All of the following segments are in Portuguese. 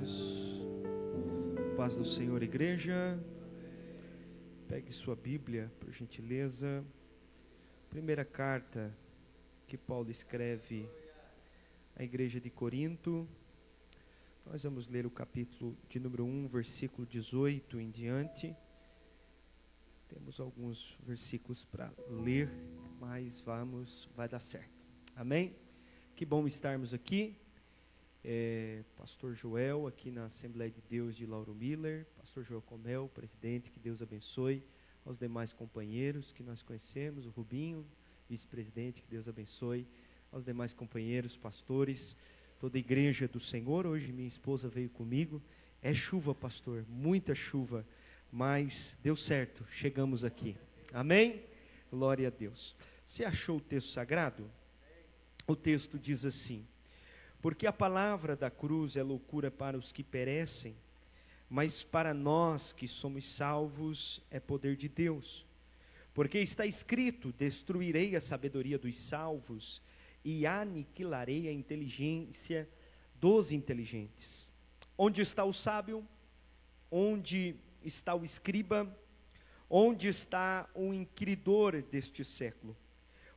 Deus. Paz do Senhor, igreja. Pegue sua Bíblia, por gentileza. Primeira carta que Paulo escreve à igreja de Corinto. Nós vamos ler o capítulo de número 1, versículo 18 em diante. Temos alguns versículos para ler, mas vai dar certo. Amém? Que bom estarmos aqui. Pastor Joel, aqui na Assembleia de Deus de Lauro Miller, Pastor Joel Comel, presidente, que Deus abençoe, aos demais companheiros que nós conhecemos, o Rubinho, vice-presidente, que Deus abençoe, aos demais companheiros, pastores, toda a igreja do Senhor. Hoje minha esposa veio comigo, é chuva, pastor, muita chuva, mas deu certo, chegamos aqui, amém? Glória a Deus. Você achou o texto sagrado? O texto diz assim: porque a palavra da cruz é loucura para os que perecem, mas para nós que somos salvos é poder de Deus. Porque está escrito: destruirei a sabedoria dos salvos e aniquilarei a inteligência dos inteligentes. Onde está o sábio? Onde está o escriba? Onde está o inquiridor deste século?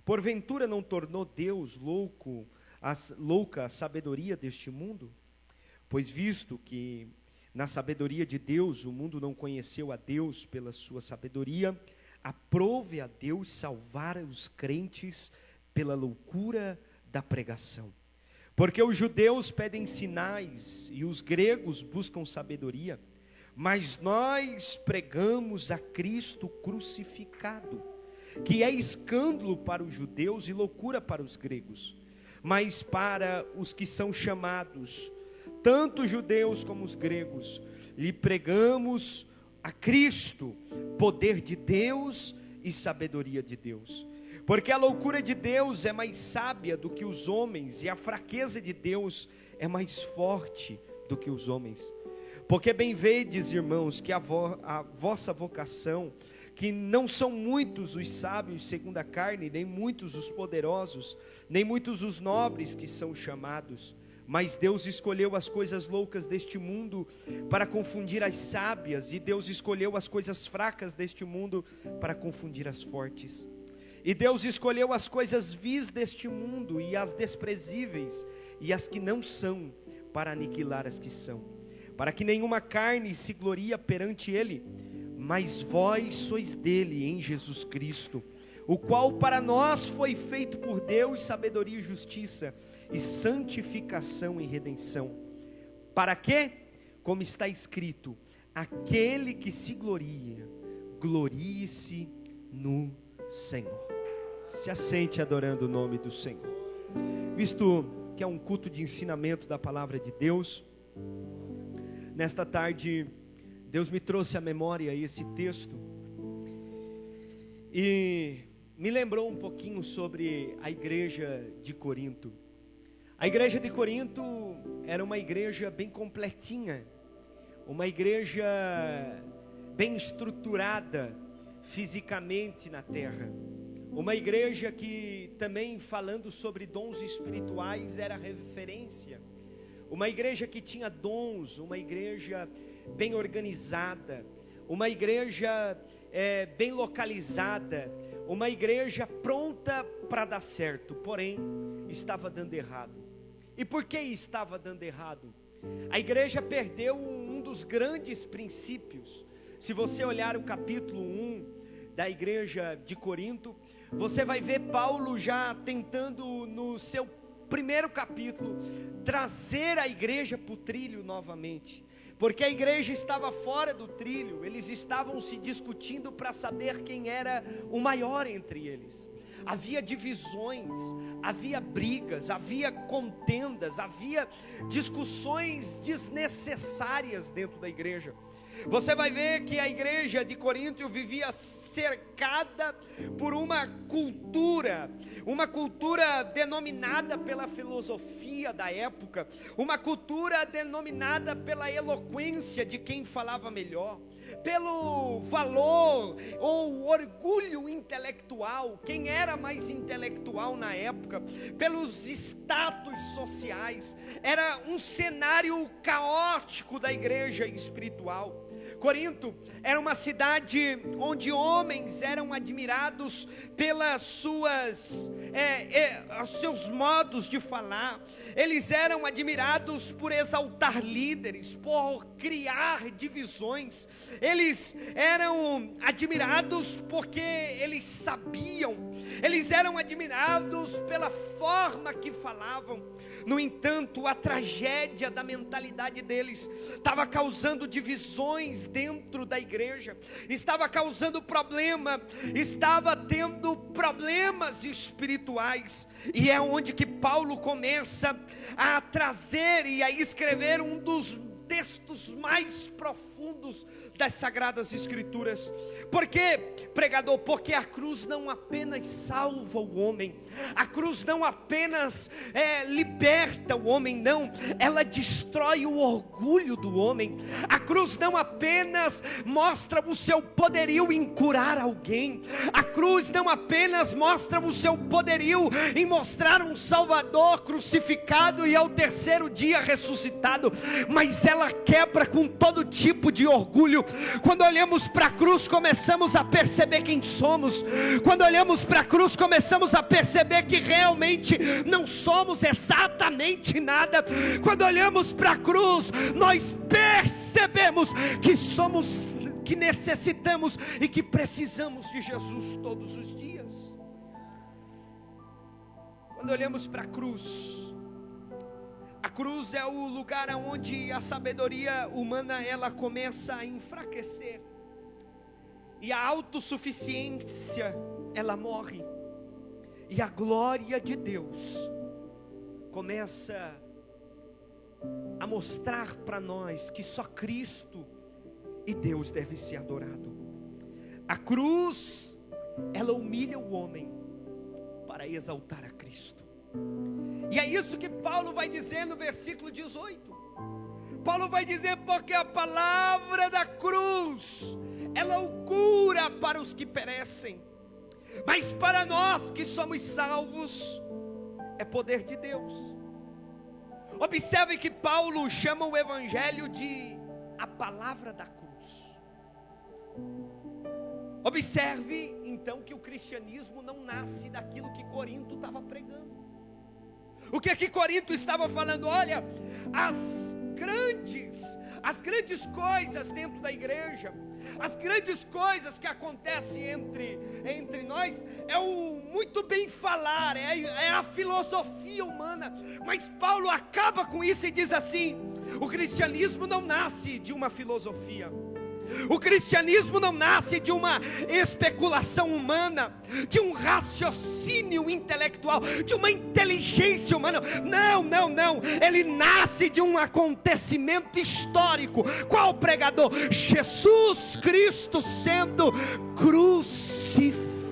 Porventura não tornou Deus louca a sabedoria deste mundo? Pois visto que na sabedoria de Deus o mundo não conheceu a Deus pela sua sabedoria, aprove a Deus salvar os crentes pela loucura da pregação. Porque os judeus pedem sinais e os gregos buscam sabedoria, mas nós pregamos a Cristo crucificado, que é escândalo para os judeus e loucura para os gregos. Mas para os que são chamados, tanto os judeus como os gregos, lhe pregamos a Cristo, poder de Deus e sabedoria de Deus. Porque a loucura de Deus é mais sábia do que os homens, e a fraqueza de Deus é mais forte do que os homens. Porque bem vedes, irmãos, que a vossa vocação, que não são muitos os sábios segundo a carne, nem muitos os poderosos, nem muitos os nobres que são chamados, mas Deus escolheu as coisas loucas deste mundo para confundir as sábias, e Deus escolheu as coisas fracas deste mundo para confundir as fortes, e Deus escolheu as coisas vis deste mundo e as desprezíveis e as que não são, para aniquilar as que são, para que nenhuma carne se glorie perante Ele. Mas vós sois dele em Jesus Cristo, o qual para nós foi feito por Deus sabedoria e justiça, e santificação e redenção. Para quê? Como está escrito: aquele que se gloria, glorie-se no Senhor. Se assente adorando o nome do Senhor. Visto que é um culto de ensinamento da palavra de Deus, nesta tarde Deus me trouxe à memória esse texto e me lembrou um pouquinho sobre a igreja de Corinto. A igreja de Corinto era uma igreja bem completinha, uma igreja bem estruturada fisicamente na terra, uma igreja que também, falando sobre dons espirituais, era referência, uma igreja que tinha dons, uma igreja bem organizada, uma igreja bem localizada, uma igreja pronta para dar certo, porém estava dando errado. E por que estava dando errado? A igreja perdeu um dos grandes princípios. Se você olhar o capítulo 1 da igreja de Corinto, você vai ver Paulo já tentando no seu primeiro capítulo trazer a igreja para o trilho novamente, porque a igreja estava fora do trilho. Eles estavam se discutindo para saber quem era o maior entre eles. Havia divisões, havia brigas, havia contendas, havia discussões desnecessárias dentro da igreja. Você vai ver que a igreja de Corinto vivia cercada por uma cultura denominada pela filosofia da época, uma cultura denominada pela eloquência de quem falava melhor, pelo valor ou orgulho intelectual, quem era mais intelectual na época, pelos status sociais. Era um cenário caótico da igreja espiritual. Corinto era uma cidade onde homens eram admirados pelas seus modos de falar. Eles eram admirados por exaltar líderes, por criar divisões. Eles eram admirados porque eles sabiam. Eles eram admirados pela forma que falavam. No entanto, a tragédia da mentalidade deles estava causando divisões dentro da igreja, estava causando problema, estava tendo problemas espirituais. E é onde que Paulo começa a trazer e a escrever um dos textos mais profundos das Sagradas Escrituras. Por quê, pregador? Porque a cruz não apenas salva o homem, a cruz não apenas liberta o homem, não, ela destrói o orgulho do homem. A cruz não apenas mostra o seu poderio em curar alguém, a cruz não apenas mostra o seu poderio em mostrar um Salvador crucificado e ao terceiro dia ressuscitado, mas ela quebra com todo tipo de orgulho. Quando olhamos para a cruz, começamos a perceber quem somos. Quando olhamos para a cruz, começamos a perceber que realmente não somos exatamente nada. Quando olhamos para a cruz, nós percebemos que necessitamos e que precisamos de Jesus todos os dias. Quando olhamos para a cruz é o lugar onde a sabedoria humana ela começa a enfraquecer, e a autossuficiência ela morre, e a glória de Deus começa a mostrar para nós que só Cristo e Deus deve ser adorado. A cruz ela humilha o homem para exaltar a Cristo. E é isso que Paulo vai dizer no versículo 18. Paulo vai dizer: porque a palavra da cruz é loucura para os que perecem, mas para nós que somos salvos é poder de Deus. Observe que Paulo chama o evangelho de a palavra da cruz. Observe então que o cristianismo não nasce daquilo que Corinto estava pregando. O que Corinto estava falando? Olha, as grandes coisas dentro da igreja, as grandes coisas que acontecem entre nós, é o muito bem falar, é a filosofia humana. Mas Paulo acaba com isso e diz assim: o cristianismo não nasce de uma filosofia. O cristianismo não nasce de uma especulação humana, de um raciocínio intelectual, de uma inteligência humana. Não. Ele nasce de um acontecimento histórico. Qual pregador? Jesus Cristo sendo crucificado.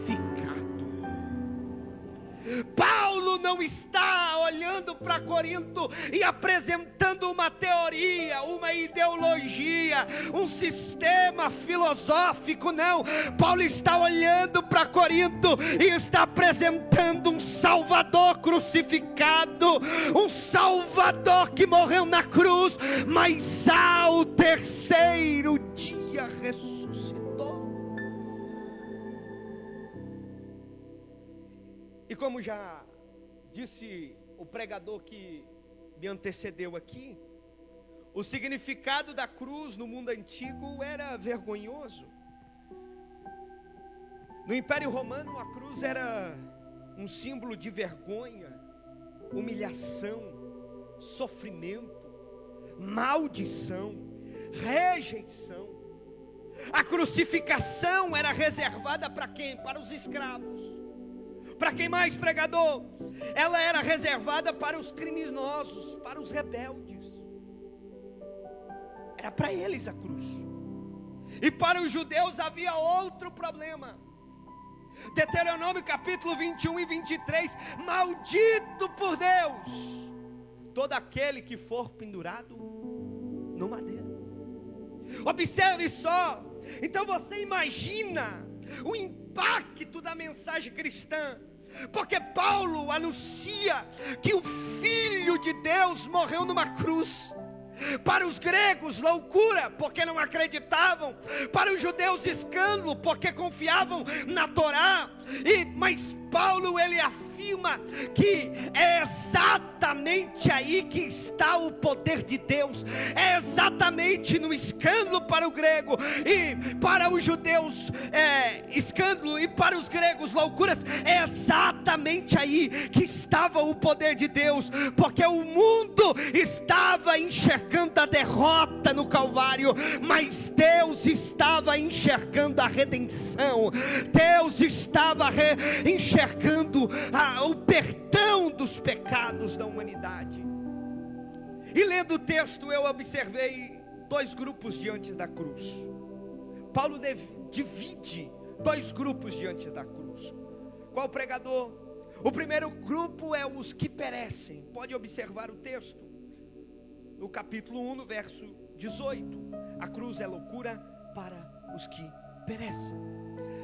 Paulo não está olhando para Corinto e apresentando uma teoria, uma ideologia, um sistema filosófico, não. Paulo está olhando para Corinto e está apresentando um Salvador crucificado, um Salvador que morreu na cruz, mas ao terceiro dia ressuscitou. E como já disse o pregador que me antecedeu aqui, o significado da cruz no mundo antigo era vergonhoso. No Império Romano, a cruz era um símbolo de vergonha, humilhação, sofrimento, maldição, rejeição. A crucificação era reservada para quem? Para os escravos. Para quem mais, pregador? Ela era reservada para os criminosos, para os rebeldes. Era para eles a cruz. E para os judeus havia outro problema. Deuteronômio capítulo 21 e 23. Maldito por Deus todo aquele que for pendurado no madeiro. Observe só. Então você imagina o impacto da mensagem cristã, porque Paulo anuncia que o Filho de Deus morreu numa cruz. Para os gregos, loucura, porque não acreditavam. Para os judeus, escândalo, porque confiavam na Torá. Mas Paulo, ele afirma que é exatamente aí que está o poder de Deus. É exatamente no escândalo para o grego, e para os judeus escândalo, e para os gregos loucuras. É exatamente aí que estava o poder de Deus, porque o mundo estava enxergando a derrota no Calvário, mas Deus estava enxergando a redenção. Deus estava enxergando o perdão dos pecados da humanidade. E lendo o texto, eu observei dois grupos diante da cruz. Paulo divide dois grupos diante da cruz. Qual pregador? O primeiro grupo é os que perecem. Pode observar o texto no capítulo 1, no verso 18. A cruz é loucura para os que perecem.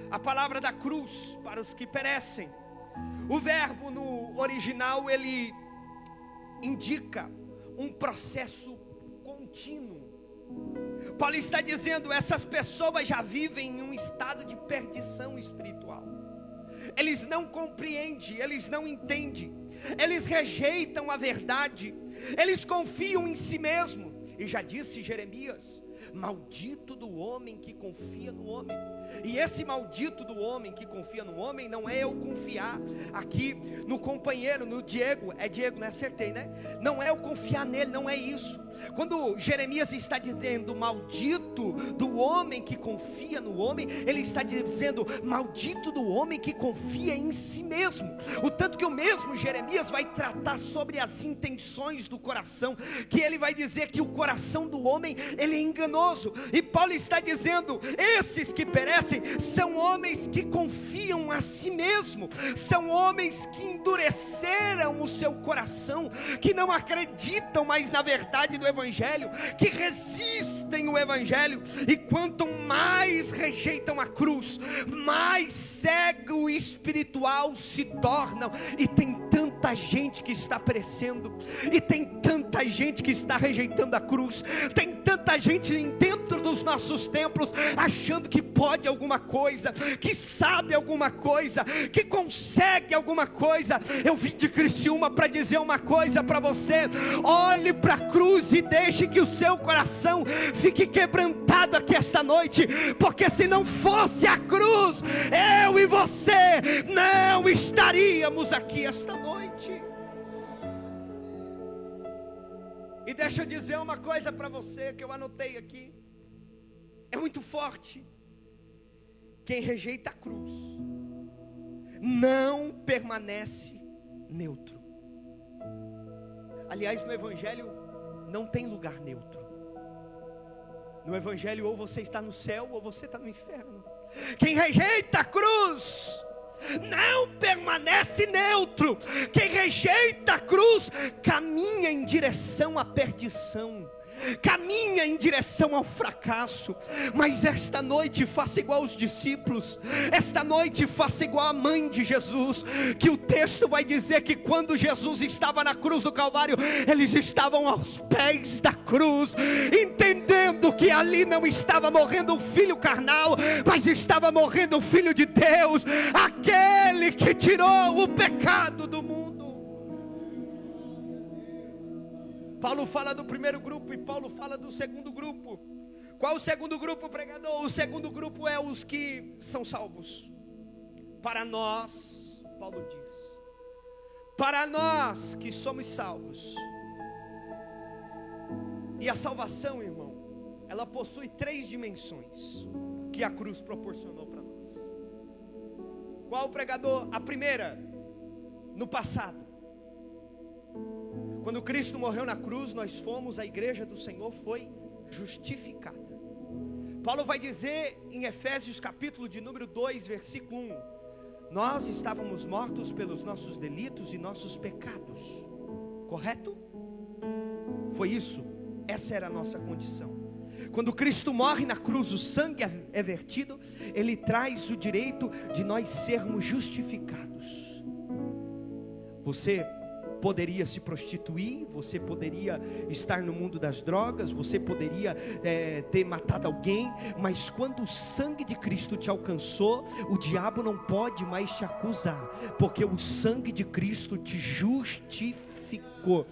A palavra da cruz para os que perecem. O verbo no original, ele indica um processo contínuo. Paulo está dizendo, essas pessoas já vivem em um estado de perdição espiritual. Eles não compreendem, eles não entendem, eles rejeitam a verdade, eles confiam em si mesmo. E já disse Jeremias: maldito do homem que confia no homem. E esse maldito do homem que confia no homem não é eu confiar aqui no companheiro, no Diego. É Diego, né? Acertei, né? Não é eu confiar nele, não é isso. Quando Jeremias está dizendo maldito do homem que confia no homem, ele está dizendo maldito do homem que confia em si mesmo. O tanto que o mesmo Jeremias vai tratar sobre as intenções do coração, que ele vai dizer que o coração do homem, ele é enganoso. E Paulo está dizendo, esses que perecem são homens que confiam a si mesmo, são homens que endureceram o seu coração, que não acreditam mais na verdade do Evangelho, que resistem o Evangelho. E quanto mais rejeitam a cruz, mais cego espiritual se tornam. E tem tanta gente que está perecendo, e tem tanta gente que está rejeitando a cruz, tem tanta gente dentro dos nossos templos achando que pode alguma coisa, que sabe alguma coisa, que consegue alguma coisa. Eu vim de Criciúma para dizer uma coisa para você: olhe para a cruz e deixe que o seu coração fique quebrantado aqui esta noite, porque se não fosse a cruz, eu e você não estaríamos aqui esta noite. E deixa eu dizer uma coisa para você que eu anotei aqui, é muito forte. Quem rejeita a cruz não permanece neutro. Aliás, no Evangelho não tem lugar neutro. No Evangelho, ou você está no céu, ou você está no inferno. Quem rejeita a cruz não permanece neutro. Quem rejeita a cruz caminha em direção à perdição, caminha em direção ao fracasso. Mas esta noite faça igual os discípulos, esta noite faça igual a mãe de Jesus, que o texto vai dizer que quando Jesus estava na cruz do Calvário, eles estavam aos pés da cruz, entendendo que ali não estava morrendo um filho carnal, mas estava morrendo o Filho de Deus, aquele que tirou o pecado do mundo. Paulo fala do primeiro grupo e Paulo fala do segundo grupo. Qual o segundo grupo, pregador? O segundo grupo é os que são salvos. Para nós, Paulo diz, para nós que somos salvos. E a salvação, irmão, ela possui 3 dimensões que a cruz proporcionou para nós. Qual, pregador? A primeira, no passado. Quando Cristo morreu na cruz, nós fomos, a igreja do Senhor foi justificada. Paulo vai dizer em Efésios capítulo de número 2, versículo 1: nós estávamos mortos pelos nossos delitos e nossos pecados. Correto? Foi isso, essa era a nossa condição. Quando Cristo morre na cruz, o sangue é vertido, Ele traz o direito de nós sermos justificados. Você poderia se prostituir, você poderia estar no mundo das drogas, você poderia ter matado alguém, mas quando o sangue de Cristo te alcançou, o diabo não pode mais te acusar, porque o sangue de Cristo te justificou.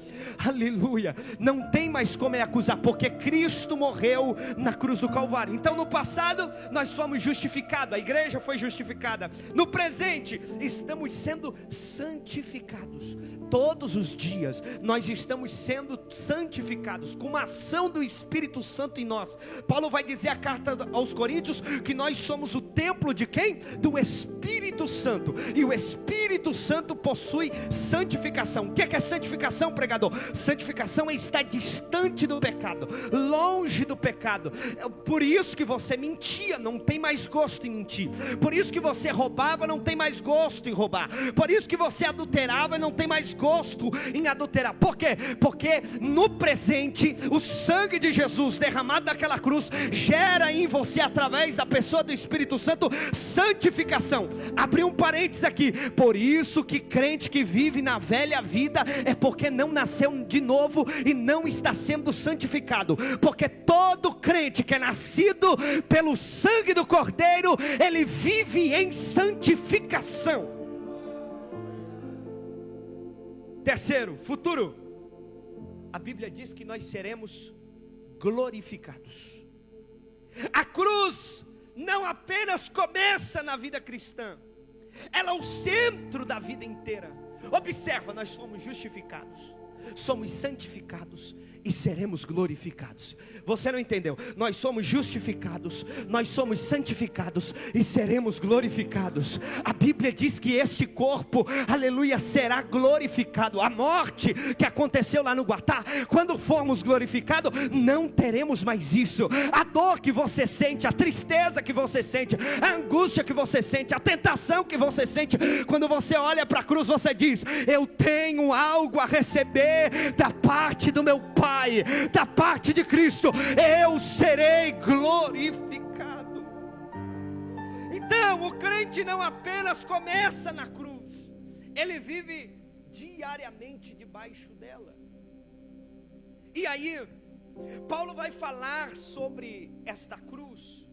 Aleluia, não tem mais como ele acusar, porque Cristo morreu na cruz do Calvário. Então no passado nós fomos justificados, a igreja foi justificada. No presente estamos sendo santificados. Todos os dias nós estamos sendo santificados com uma ação do Espírito Santo em nós. Paulo vai dizer a carta aos Coríntios que nós somos o templo de quem? Do Espírito Santo. E o Espírito Santo possui santificação. O que é santificação, pregador? Santificação é estar distante do pecado, longe do pecado. Por isso que você mentia, não tem mais gosto em mentir. Por isso que você roubava, não tem mais gosto em roubar. Por isso que você adulterava, não tem mais gosto em adulterar. Por quê? Porque no presente o sangue de Jesus derramado naquela cruz gera em você, através da pessoa do Espírito Santo, santificação. Abri um parênteses aqui: por isso que crente que vive na velha vida é porque não nasceu de novo e não está sendo santificado. Porque todo crente que é nascido pelo sangue do Cordeiro, ele vive em santificação. Terceiro, futuro. A Bíblia diz que nós seremos glorificados. A cruz não apenas começa na vida cristã, ela é o centro da vida inteira. Observa, nós fomos justificados, somos santificados e seremos glorificados. Você não entendeu? Nós somos justificados, nós somos santificados e seremos glorificados. A Bíblia diz que este corpo, aleluia, será glorificado. A morte que aconteceu lá no Guatá, quando formos glorificados, não teremos mais isso. A dor que você sente, a tristeza que você sente, a angústia que você sente, a tentação que você sente, quando você olha para a cruz, você diz: eu tenho algo a receber da parte do meu Pai, da parte de Cristo, eu serei glorificado. Então o crente não apenas começa na cruz, ele vive diariamente debaixo dela. E aí Paulo vai falar sobre esta cruz,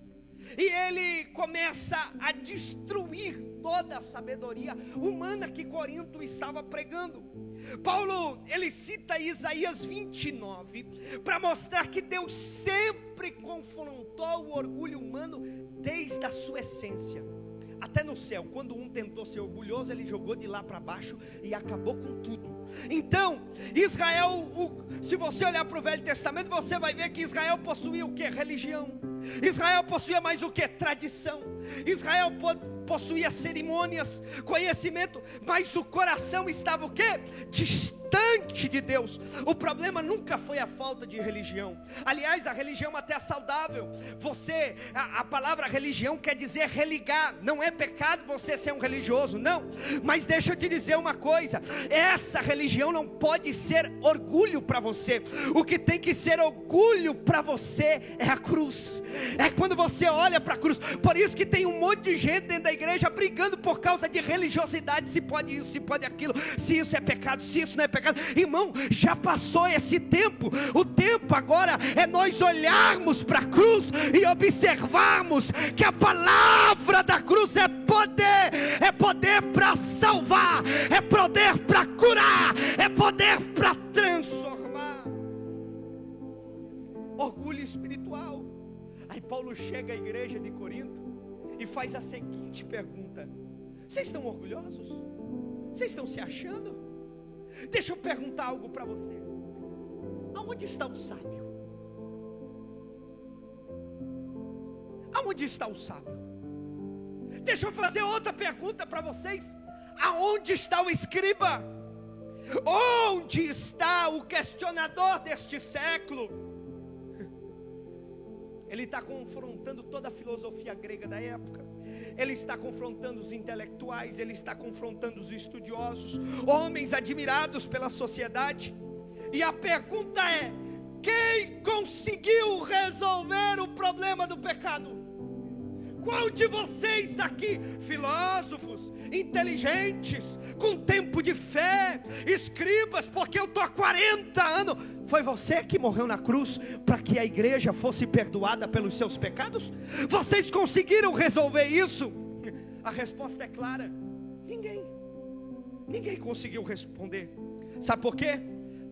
e ele começa a destruir toda a sabedoria humana que Corinto estava pregando. Paulo, ele cita Isaías 29 para mostrar que Deus sempre confrontou o orgulho humano desde a sua essência. Até no céu, quando um tentou ser orgulhoso, ele jogou de lá para baixo e acabou com tudo. Então, Israel, se você olhar para o Velho Testamento, você vai ver que Israel possuía o que? Religião. Israel possuía mais o que? Tradição. Israel possuía cerimônias, conhecimento, mas o coração estava o que? Distante de Deus. O problema nunca foi a falta de religião. Aliás, a religião até é saudável. A palavra religião quer dizer religar. Não é pecado você ser um religioso, não. Mas deixa eu te dizer uma coisa: essa religião não pode ser orgulho para você. O que tem que ser orgulho para você é a cruz. É quando você olha para a cruz. Por isso que tem um monte de gente dentro da igreja brigando por causa de religiosidade. Se pode isso, se pode aquilo, se isso é pecado, se isso não é pecado. Irmão, já passou esse tempo. O tempo agora é nós olharmos para a cruz e observarmos que a palavra da cruz é poder para salvar, é poder para curar, é poder para transformar. Orgulho espiritual. Aí Paulo chega à igreja de Corinto e faz a seguinte pergunta: vocês estão orgulhosos? Vocês estão se achando? Deixa eu perguntar algo para você: aonde está o sábio? Aonde está o sábio? Deixa eu fazer outra pergunta para vocês: aonde está o escriba? Onde está o questionador deste século? Ele está confrontando toda a filosofia grega da época. Ele está confrontando os intelectuais, ele está confrontando os estudiosos, homens admirados pela sociedade. E a pergunta é: quem conseguiu resolver o problema do pecado? Qual de vocês aqui, filósofos, inteligentes, com tempo de fé, escribas, porque eu estou há 40 anos, foi você que morreu na cruz para que a igreja fosse perdoada pelos seus pecados? Vocês conseguiram resolver isso? A resposta é clara: ninguém conseguiu responder. Sabe por quê?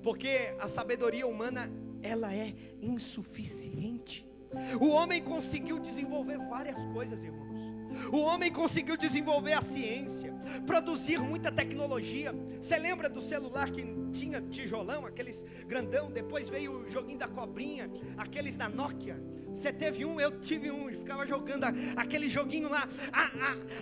Porque a sabedoria humana, ela é insuficiente. O homem conseguiu desenvolver várias coisas, irmãos. O homem conseguiu desenvolver a ciência, produzir muita tecnologia. Você lembra do celular que tinha tijolão, aqueles grandão? Depois veio o joguinho da cobrinha, aqueles da Nokia. Você teve um, eu tive um, ficava jogando aquele joguinho lá.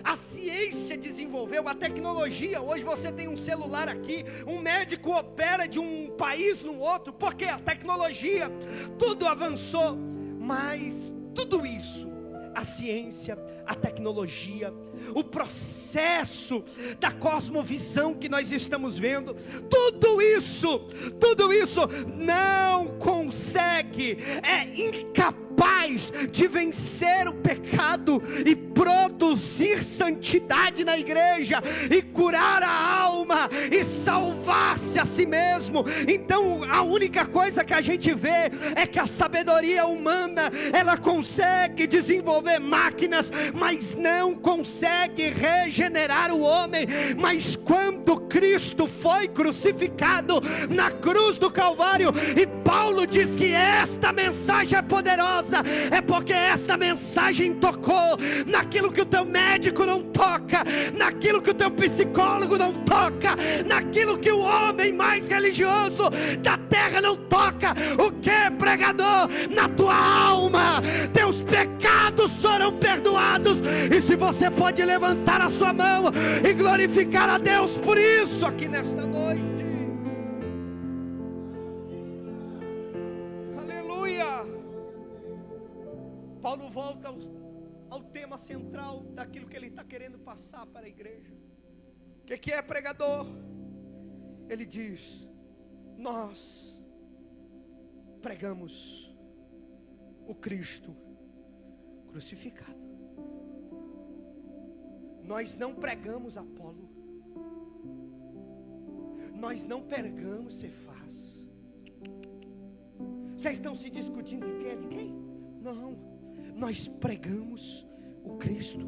A ciência desenvolveu, a tecnologia. Hoje você tem um celular aqui, um médico opera de um país no outro, porque a tecnologia, tudo avançou. Mas tudo isso, a ciência, a tecnologia, o processo da cosmovisão que nós estamos vendo, tudo isso não consegue, é incapaz de vencer o pecado e produzir santidade na igreja, e curar a alma, e salvar-se a si mesmo. Então a única coisa que a gente vê é que a sabedoria humana, ela consegue desenvolver máquinas, mas não consegue regenerar o homem. Mas quando Cristo foi crucificado na cruz do Calvário, e Paulo diz que esta mensagem é poderosa, é porque esta mensagem tocou naquilo que o teu médico não toca, naquilo que o teu psicólogo não toca, naquilo que o homem mais religioso da terra não toca. O que, pregador? Na tua alma, teus pecados foram perdoados. E se você pode levantar a sua mão e glorificar a Deus por isso aqui nesta noite. Aleluia. Paulo volta ao tema central daquilo que ele está querendo passar para a igreja. O que é, pregador? Ele diz: nós pregamos o Cristo crucificado. Nós não pregamos Apolo, nós não pregamos Cefas. Vocês estão se discutindo de quem é de quem? Não, nós pregamos o Cristo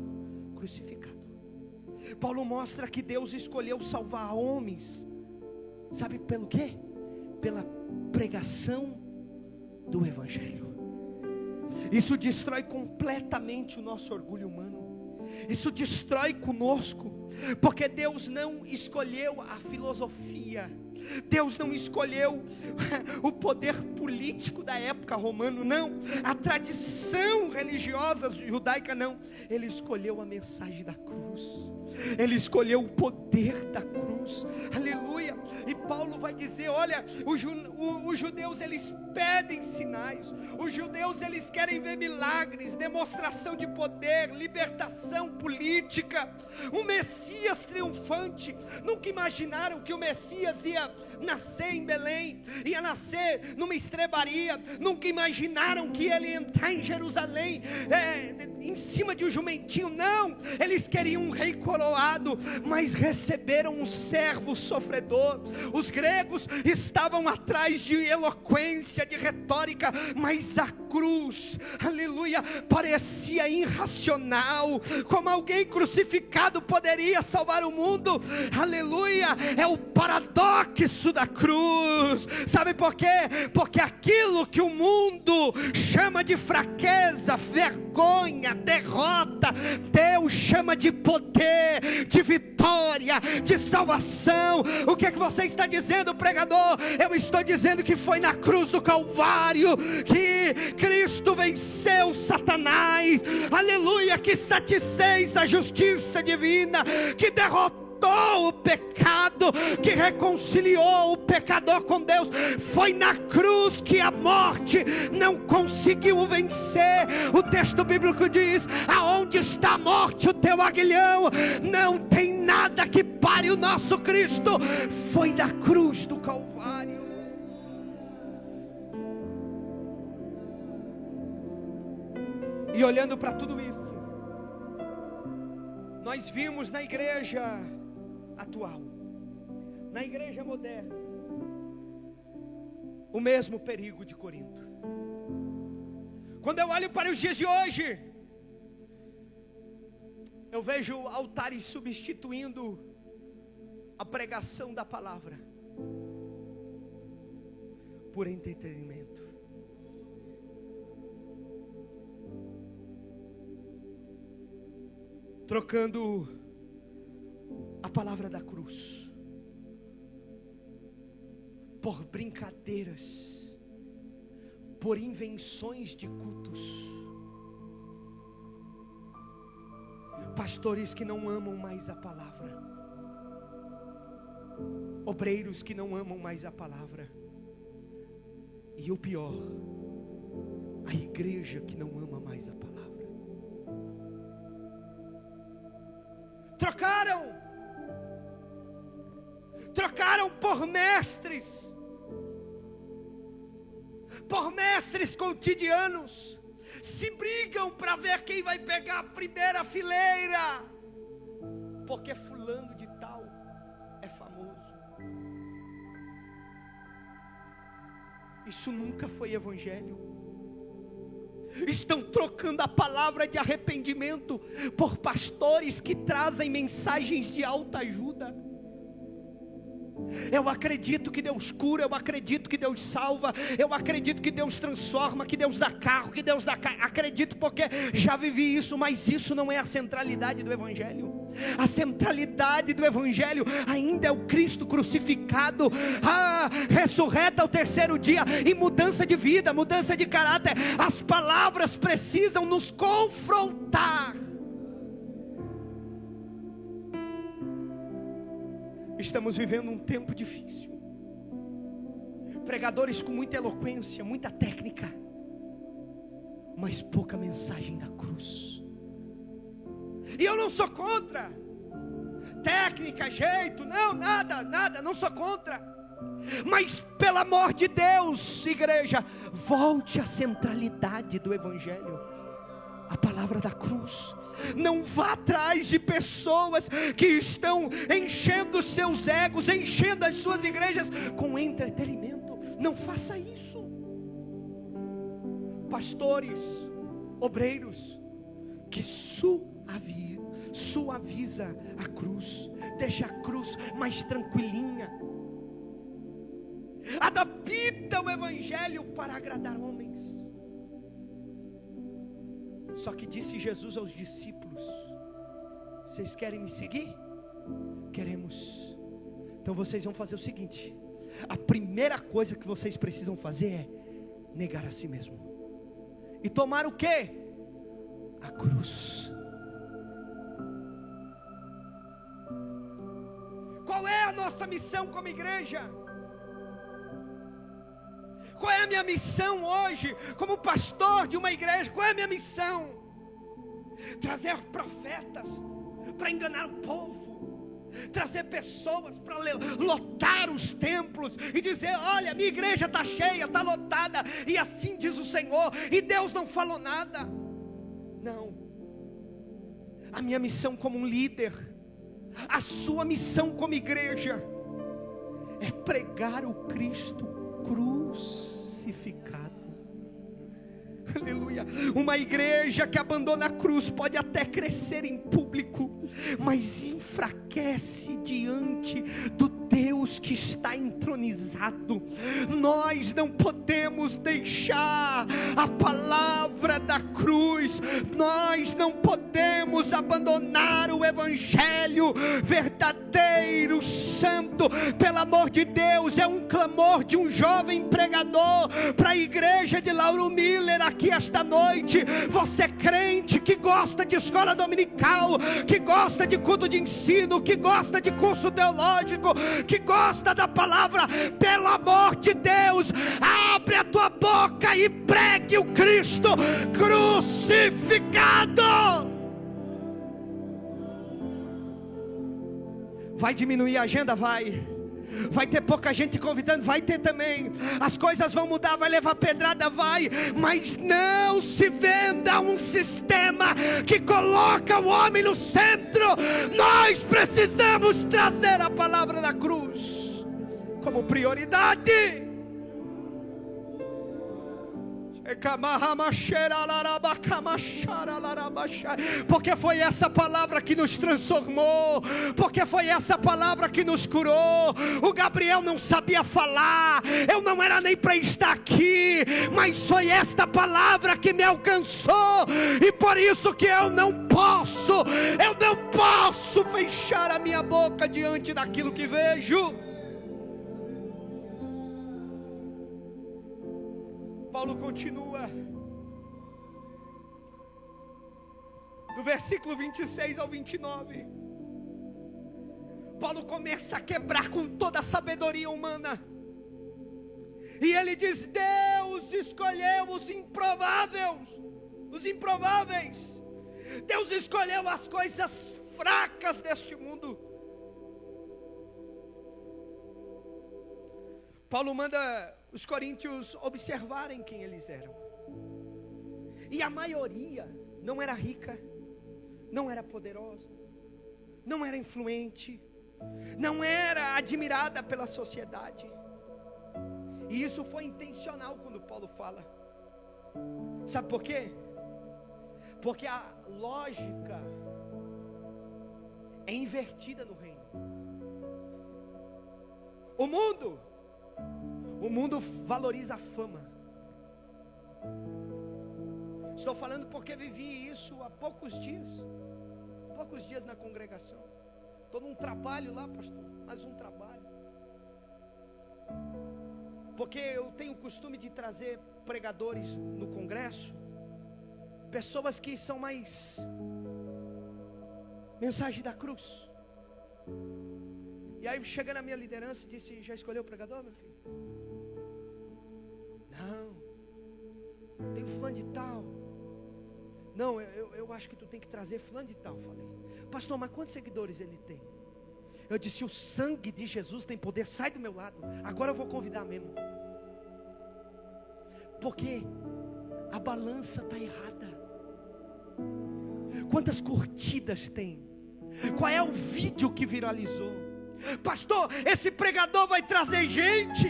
crucificado. Paulo mostra que Deus escolheu salvar homens, sabe pelo quê? Pela pregação do Evangelho. Isso destrói completamente o nosso orgulho humano. Isso destrói conosco, porque Deus não escolheu a filosofia, Deus não escolheu o poder político da época romana, não, a tradição religiosa judaica, não. Ele escolheu a mensagem da cruz, ele escolheu o poder da cruz, aleluia. E Paulo vai dizer: olha, os judeus, eles pedem sinais, os judeus, eles querem ver milagres, demonstração de poder, libertação política, um Messias triunfante. Nunca imaginaram que o Messias ia nascer em Belém, ia nascer numa estrebaria. Nunca imaginaram que ele ia entrar em Jerusalém em cima de um jumentinho. Não, eles queriam um rei coroado, mas receberam um servo sofredor. Os gregos estavam atrás de eloquência, de retórica, mas a cruz, aleluia, parecia irracional. Como alguém crucificado poderia salvar o mundo? Aleluia, é o paradoxo da cruz. Sabe por quê? Porque aquilo que o mundo chama de fraqueza, vergonha, derrota, Deus chama de poder, de vitória, de salvação. O que é que você está dizendo, pregador? Eu estou dizendo que foi na cruz do Calvário que Cristo venceu Satanás, aleluia, que satisfez a justiça divina, que derrotou mudou o pecado, que reconciliou o pecador com Deus. Foi na cruz que a morte não conseguiu vencer. O texto bíblico diz: aonde está a morte, o teu aguilhão? Não tem nada que pare o nosso Cristo. Foi da cruz do Calvário. E olhando para tudo isso, nós vimos na igreja atual, na igreja moderna, o mesmo perigo de Corinto. Quando eu olho para os dias de hoje, eu vejo altares substituindo a pregação da palavra por entretenimento. Trocando a palavra da cruz por brincadeiras, por invenções de cultos. Pastores que não amam mais a palavra, obreiros que não amam mais a palavra, e o pior, a igreja que não ama mais a palavra. Trocaram por mestres cotidianos, se brigam para ver quem vai pegar a primeira fileira, porque fulano de tal é famoso. Isso nunca foi evangelho. Estão trocando a palavra de arrependimento por pastores que trazem mensagens de autoajuda. Eu acredito que Deus cura, eu acredito que Deus salva, eu acredito que Deus transforma, que Deus dá carro, que Deus dá acredito porque já vivi isso, mas isso não é a centralidade do evangelho. A centralidade do evangelho ainda é o Cristo crucificado, ressurreto ao terceiro dia, e mudança de vida, mudança de caráter. As palavras precisam nos confrontar. Estamos vivendo um tempo difícil, pregadores com muita eloquência, muita técnica, mas pouca mensagem da cruz. E eu não sou contra técnica, jeito, não, nada, não sou contra. Mas pelo amor de Deus, igreja, volte à centralidade do evangelho, a palavra da cruz. Não vá atrás de pessoas que estão enchendo seus egos, enchendo as suas igrejas com entretenimento. Não faça isso. Pastores, obreiros, que suaviza a cruz, deixa a cruz mais tranquilinha, adapta o evangelho para agradar homens. Só que disse Jesus aos discípulos: vocês querem me seguir? Queremos. Então vocês vão fazer o seguinte: a primeira coisa que vocês precisam fazer é negar a si mesmo e tomar o quê? A cruz. Qual é a nossa missão como igreja? Qual é a minha missão hoje, como pastor de uma igreja? Qual é a minha missão? Trazer profetas para enganar o povo, trazer pessoas para lotar os templos e dizer: olha, minha igreja está cheia, está lotada, e assim diz o Senhor, e Deus não falou nada. Não. A minha missão como um líder, a sua missão como igreja, é pregar o Cristo crucificado. Aleluia. Uma igreja que abandona a cruz pode até crescer em público, mas enfraquece diante do Deus que está entronizado. Nós não podemos deixar a palavra da cruz, nós não podemos abandonar abandonar o evangelho verdadeiro, santo. Pelo amor de Deus, é um clamor de um jovem pregador para a igreja de Lauro Miller aqui esta noite. Você crente que gosta de escola dominical, que gosta de culto de ensino, que gosta de curso teológico, que gosta da palavra, pelo amor de Deus, abre a tua boca e pregue o Cristo crucificado. Vai diminuir a agenda? Vai ter pouca gente convidando? Vai ter também. As coisas vão mudar, vai levar pedrada? Vai. Mas não se venda um sistema que coloca o homem no centro. Nós precisamos trazer a palavra da cruz como prioridade. Porque foi essa palavra que nos transformou, porque foi essa palavra que nos curou. O Gabriel não sabia falar, eu não era nem para estar aqui, mas foi esta palavra que me alcançou, e por isso que eu não posso fechar a minha boca diante daquilo que vejo. Paulo continua, do versículo 26 ao 29, Paulo começa a quebrar com toda a sabedoria humana, e ele diz: Deus escolheu os improváveis, Deus escolheu as coisas fracas deste mundo. Paulo manda os coríntios observarem quem eles eram, e a maioria não era rica, não era poderosa, não era influente, não era admirada pela sociedade. E isso foi intencional quando Paulo fala. Sabe por quê? Porque a lógica é invertida no reino. O mundo valoriza a fama. Estou falando porque vivi isso há poucos dias na congregação. Estou num trabalho lá, pastor, mais um trabalho. Porque eu tenho o costume de trazer pregadores no congresso, pessoas que são mais mensagem da cruz. E aí chega na minha liderança e disse: já escolheu o pregador, meu filho? Não, tem fulano de tal. Não, eu acho que tu tem que trazer fulano de tal. Falei: pastor, mas quantos seguidores ele tem? Eu disse: o sangue de Jesus tem poder, sai do meu lado. Agora eu vou convidar mesmo. Porque a balança está errada. Quantas curtidas tem? Qual é o vídeo que viralizou? Pastor, esse pregador vai trazer gente.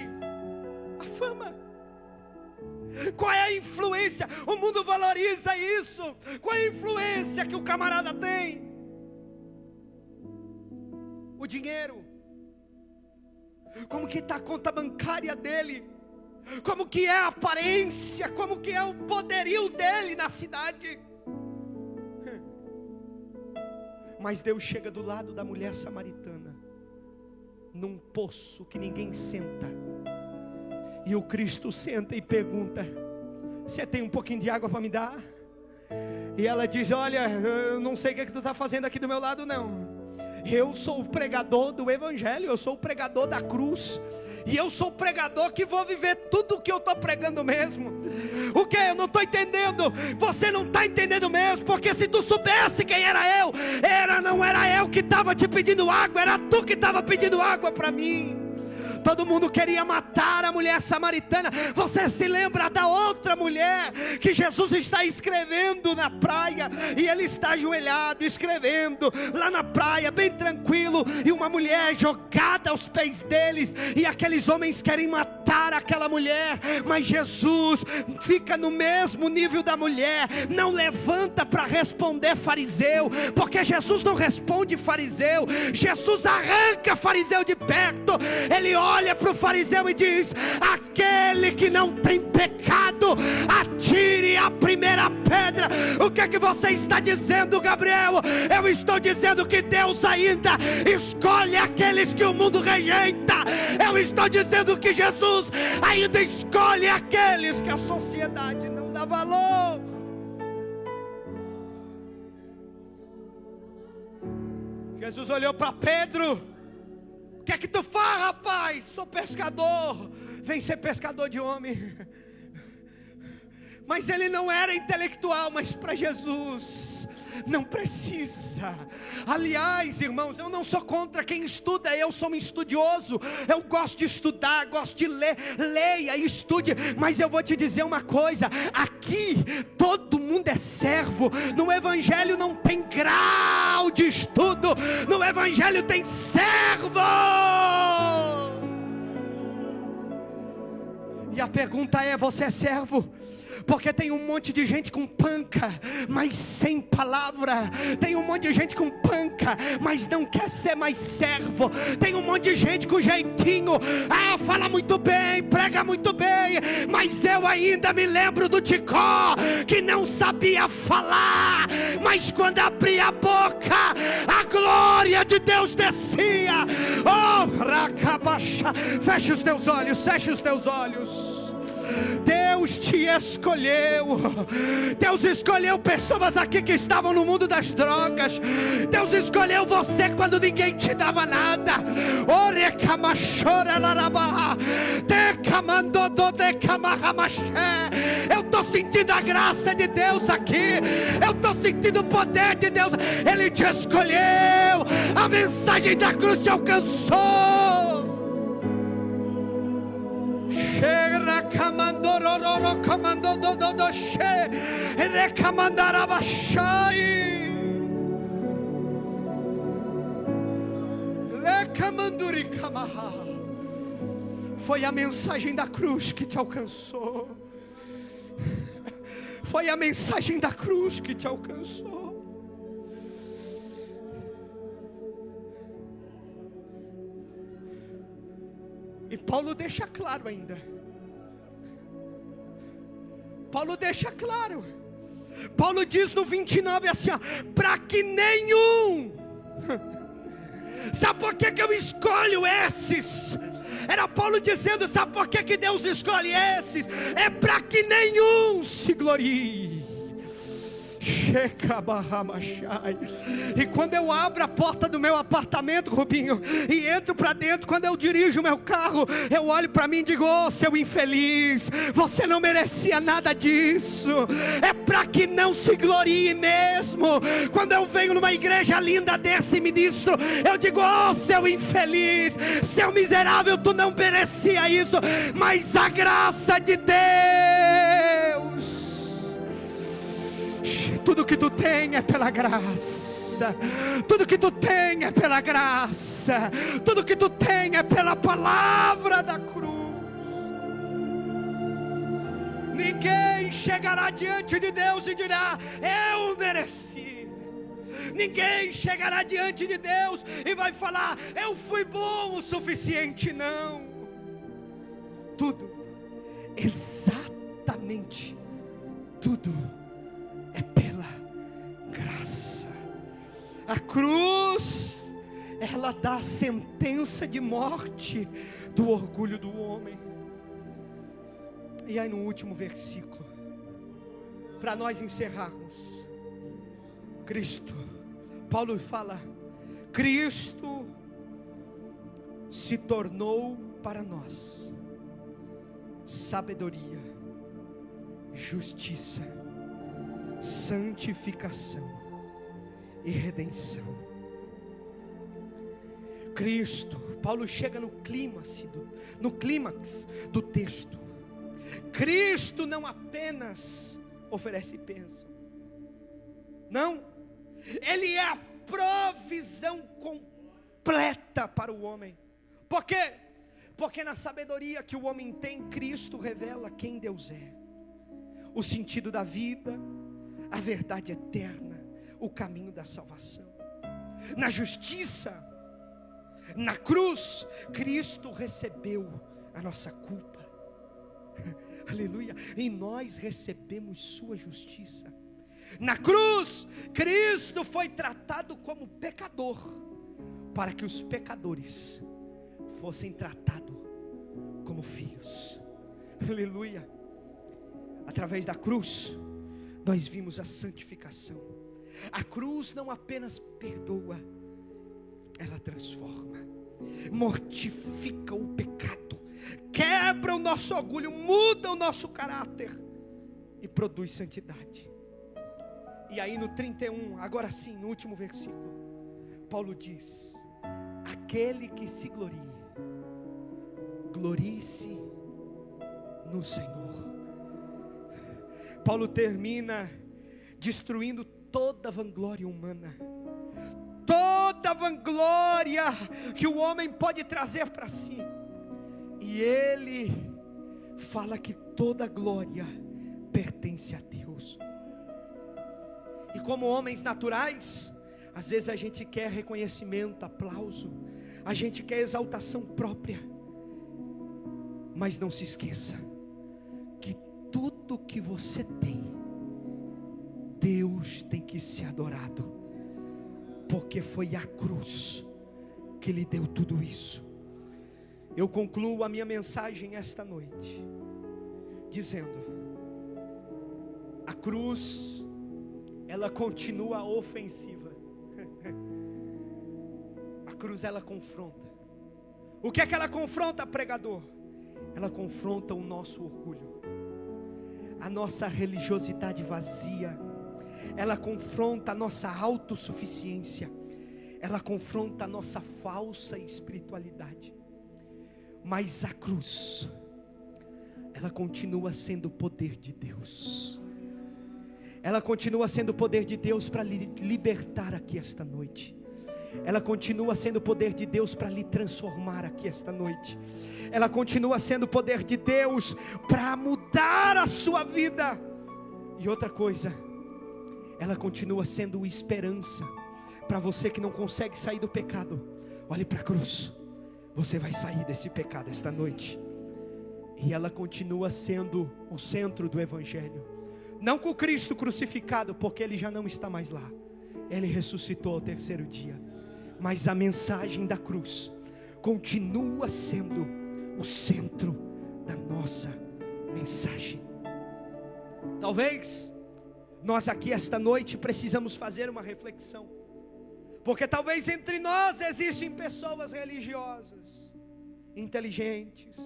A fama. Qual é a influência? O mundo valoriza isso. Qual é a influência que o camarada tem? O dinheiro. Como que está a conta bancária dele? Como que é a aparência? Como que é o poderio dele na cidade? Mas Deus chega do lado da mulher samaritana, num poço que ninguém senta, e o Cristo senta e pergunta: você tem um pouquinho de água para me dar? E ela diz: olha, eu não sei o que tu está fazendo aqui do meu lado não. Eu sou o pregador do evangelho, eu sou o pregador da cruz, e eu sou o pregador que vou viver tudo o que eu estou pregando mesmo. O que? Eu não estou entendendo. Você não está entendendo mesmo, porque se tu soubesse quem era eu, não era eu que estava te pedindo água, era tu que estava pedindo água para mim. Todo mundo queria matar a mulher samaritana. Você se lembra da outra mulher que Jesus está escrevendo na praia, e ele está ajoelhado escrevendo lá na praia, bem tranquilo, e uma mulher jogada aos pés deles, e aqueles homens querem matar aquela mulher, mas Jesus fica no mesmo nível da mulher, não levanta para responder fariseu, porque Jesus não responde fariseu, Jesus arranca fariseu de perto. Ele olha para o fariseu e diz: aquele que não tem pecado, atire a primeira pedra contra. O que é que você está dizendo, Gabriel? Eu estou dizendo que Deus ainda escolhe aqueles que o mundo rejeita. Eu estou dizendo que Jesus ainda escolhe aqueles que a sociedade não dá valor. Jesus olhou para Pedro: o que é que tu faz, rapaz? Sou pescador. Vem ser pescador de homem. Mas ele não era intelectual, mas para Jesus não precisa. Aliás, irmãos, eu não sou contra quem estuda, eu sou um estudioso, eu gosto de estudar, gosto de ler. Leia e estude, mas eu vou te dizer uma coisa: aqui todo mundo é servo. No evangelho não tem grau de estudo, no evangelho tem servo. E a pergunta é: você é servo? Porque tem um monte de gente com panca, mas sem palavra. Tem um monte de gente com panca, mas não quer ser mais servo. Tem um monte de gente com jeitinho. Fala muito bem, prega muito bem, mas eu ainda me lembro do Ticó, que não sabia falar, mas quando abria a boca, a glória de Deus descia. Feche os teus olhos, feche os teus olhos. Deus te escolheu. Deus escolheu pessoas aqui que estavam no mundo das drogas. Deus escolheu você quando ninguém te dava nada. Eu estou sentindo a graça de Deus aqui. Eu estou sentindo o poder de Deus. Ele te escolheu. A mensagem da cruz te alcançou. Foi a mensagem da cruz que te alcançou. Foi a mensagem da cruz que te alcançou. E Paulo deixa claro ainda. Paulo deixa claro. Paulo diz no 29 assim: para que nenhum. Sabe por que eu escolho esses? Era Paulo dizendo: sabe por que Deus escolhe esses? É para que nenhum se glorie. E quando eu abro a porta do meu apartamento, Rubinho, e entro para dentro, quando eu dirijo o meu carro, eu olho para mim e digo: seu infeliz, você não merecia nada disso. É para que não se glorie mesmo. Quando eu venho numa igreja linda desse ministro, eu digo: seu infeliz, seu miserável, tu não merecia isso. Mas a graça de Deus, tudo que tu tem é pela graça. Tudo que tu tem é pela graça. Tudo que tu tem é pela palavra da cruz. Ninguém chegará diante de Deus e dirá: eu mereci. Ninguém chegará diante de Deus e vai falar: eu fui bom o suficiente. Não. Tudo, exatamente tudo, é pela graça. A cruz, ela dá a sentença de morte do orgulho do homem. E aí no último versículo, para nós encerrarmos, Cristo, Paulo fala: Cristo se tornou para nós sabedoria, justiça, santificação e redenção. Cristo, Paulo chega no clímax do texto. Cristo não apenas oferece bênção, não, Ele é a provisão completa para o homem. Por quê? Porque na sabedoria que o homem tem, Cristo revela quem Deus é, o sentido da vida, a verdade eterna, o caminho da salvação. Na justiça, na cruz, Cristo recebeu a nossa culpa. Aleluia. E nós recebemos sua justiça. Na cruz, Cristo foi tratado como pecador, para que os pecadores fossem tratados como filhos. Aleluia. Através da cruz, nós vimos a santificação. A cruz não apenas perdoa, ela transforma, mortifica o pecado, quebra o nosso orgulho, muda o nosso caráter e produz santidade. E aí no 31, agora sim, no último versículo, Paulo diz: aquele que se glorie, glorie-se no Senhor. Paulo termina destruindo toda vanglória humana, toda vanglória que o homem pode trazer para si, e ele fala que toda glória pertence a Deus. E como homens naturais, às vezes a gente quer reconhecimento, aplauso, a gente quer exaltação própria, mas não se esqueça que tudo que você tem, Deus tem que ser adorado, porque foi a cruz que lhe deu tudo isso. Eu concluo a minha mensagem esta noite dizendo: a cruz, ela continua ofensiva. A cruz, ela confronta. O que é que ela confronta, pregador? Ela confronta o nosso orgulho, a nossa religiosidade vazia. Ela confronta a nossa autossuficiência. Ela confronta a nossa falsa espiritualidade. Mas a cruz, ela continua sendo o poder de Deus. Ela continua sendo o poder de Deus para lhe libertar aqui esta noite. Ela continua sendo o poder de Deus para lhe transformar aqui esta noite. Ela continua sendo o poder de Deus para mudar a sua vida. E outra coisa, ela continua sendo esperança para você que não consegue sair do pecado. Olhe para a cruz, você vai sair desse pecado esta noite. E ela continua sendo o centro do Evangelho. Não com Cristo crucificado, porque Ele já não está mais lá. Ele ressuscitou ao terceiro dia. Mas a mensagem da cruz continua sendo o centro da nossa mensagem. Talvez nós aqui esta noite precisamos fazer uma reflexão, porque talvez entre nós existem pessoas religiosas, inteligentes,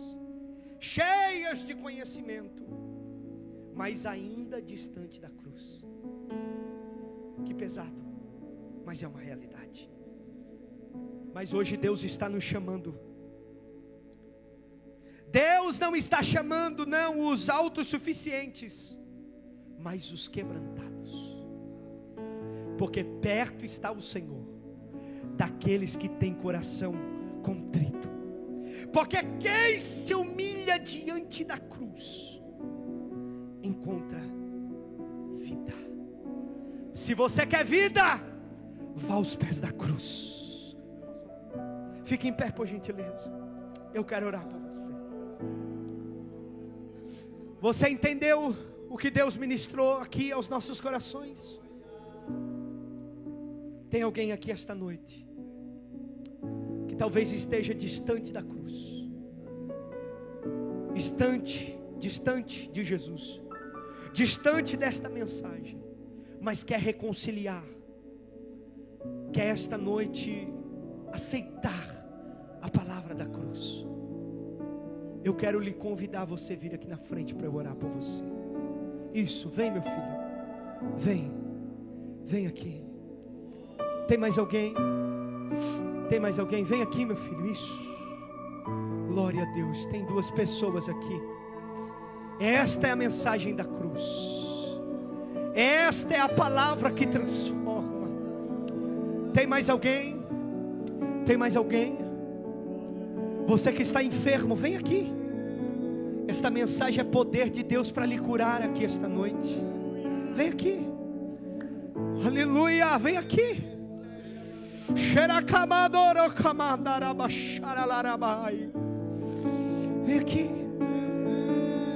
cheias de conhecimento, mas ainda distante da cruz. Que pesado, mas é uma realidade. Mas hoje Deus está nos chamando. Deus não está chamando não os autossuficientes, mas os quebrantados. Porque perto está o Senhor daqueles que têm coração contrito. Porque quem se humilha diante da cruz encontra vida. Se você quer vida, vá aos pés da cruz. Fique em pé, por gentileza. Eu quero orar por você. Você entendeu o que Deus ministrou aqui aos nossos corações? Tem alguém aqui esta noite que talvez esteja distante da cruz, distante de Jesus, distante desta mensagem, mas quer reconciliar, quer esta noite aceitar a palavra da cruz. Eu quero lhe convidar a você vir aqui na frente para eu orar por você. Isso, vem meu filho, vem aqui. Tem mais alguém? Tem mais alguém? Vem aqui meu filho, isso. Glória a Deus, tem duas pessoas aqui. Esta é a mensagem da cruz. Esta é a palavra que transforma. Tem mais alguém? Tem mais alguém? Você que está enfermo, vem aqui. Esta mensagem é poder de Deus para lhe curar aqui esta noite. Vem aqui. Aleluia, vem aqui. Vem aqui.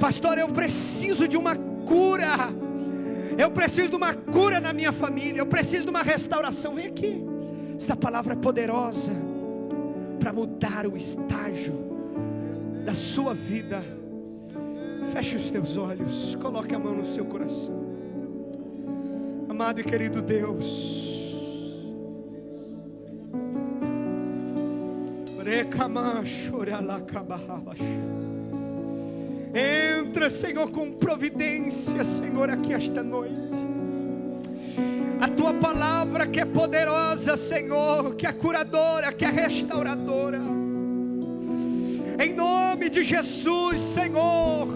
Pastor, eu preciso de uma cura. Eu preciso de uma cura na minha família. Eu preciso de uma restauração. Vem aqui. Esta palavra é poderosa para mudar o estágio da sua vida. Feche os teus olhos. Coloque a mão no seu coração. Amado e querido Deus, entra, Senhor, com providência, Senhor, aqui esta noite. A tua palavra que é poderosa, Senhor, que é curadora, que é restauradora. Em nome de Jesus, Senhor,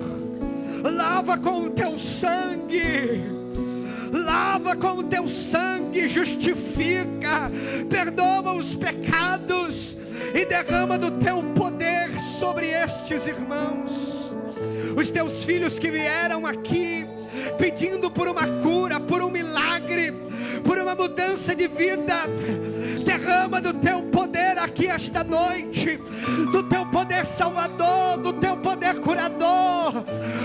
lava com o teu sangue. Lava com o teu sangue, justifica, perdoa os pecados e derrama do teu poder sobre estes irmãos. Os teus filhos que vieram aqui pedindo por uma cura, por um milagre, por uma mudança de vida, derrama do teu poder aqui esta noite, do teu poder salvador, do teu poder curador.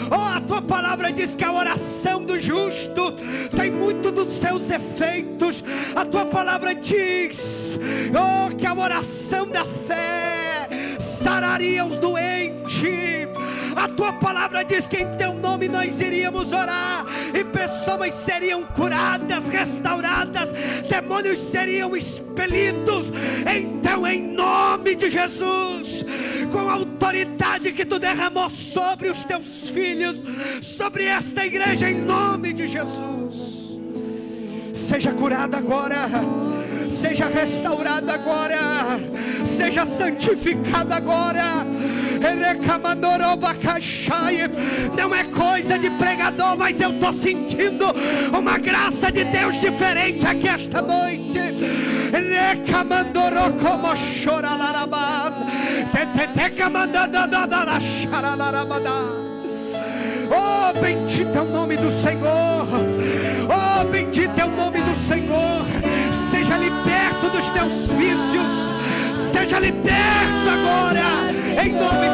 Oh, a tua palavra diz que a oração do justo tem muito dos seus efeitos. A tua palavra diz, oh, que a oração da fé sararia os doentes. A tua palavra diz que em teu nome nós iríamos orar e pessoas seriam curadas, restauradas, demônios seriam expelidos. Então, em nome de Jesus, com a autoridade que tu derramou sobre os teus filhos, sobre esta igreja, em nome de Jesus, seja curado agora, seja restaurado agora, seja santificado agora. Não é coisa de pregador, mas eu estou sentindo uma graça de Deus diferente aqui esta noite. Oh, bendito é o nome do Senhor. Oh, bendito é o nome do Senhor. Seja liberto dos teus vícios. Seja liberto agora, em nome